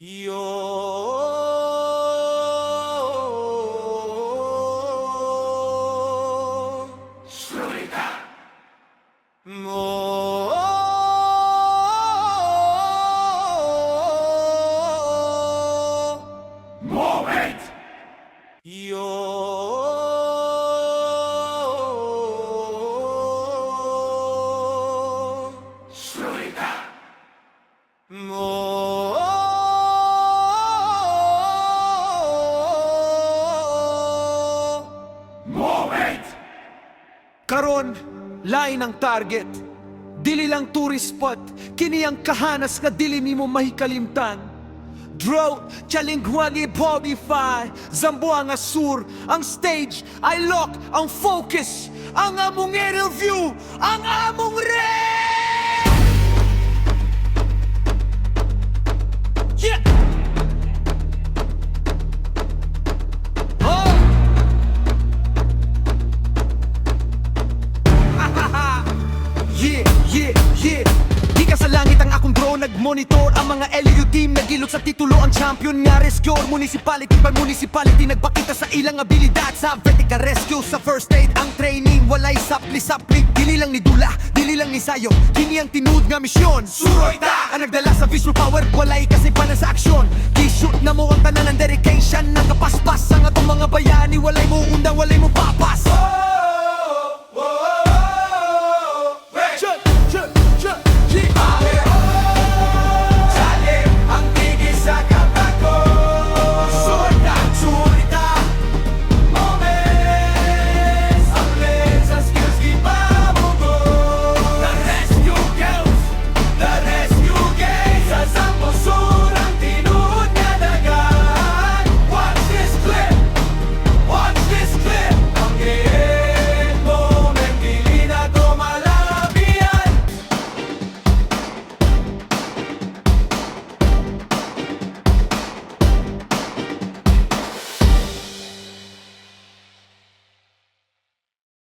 SuroyTa. Moment. SuroyTa. Moment. Karon, lain ang target. Dili lang tourist spot, kini ang kahanas nga dili nimo mahikalimtan. Drought, Chalinghuali, Bodify, Zamboanga del Sur, ang stage, I lock, ang focus, ang among aerial view, ang among Yeah! Oh! Yeah, yeah, yeah. Di ka sa langit ang akong drone, nag-monitor ang mga LU team, nagilot sa titulo ang champion nga rescue. Municipality by municipality, nagpakita sa ilang abilidad sa vertical rescue, sa first aid ang training, walay sapli-sapli. Dili lang ni dula, dili lang ni sayo, kini ang tinud nga misyon. SuroyTa ang nagdala sa visual power, walay kasi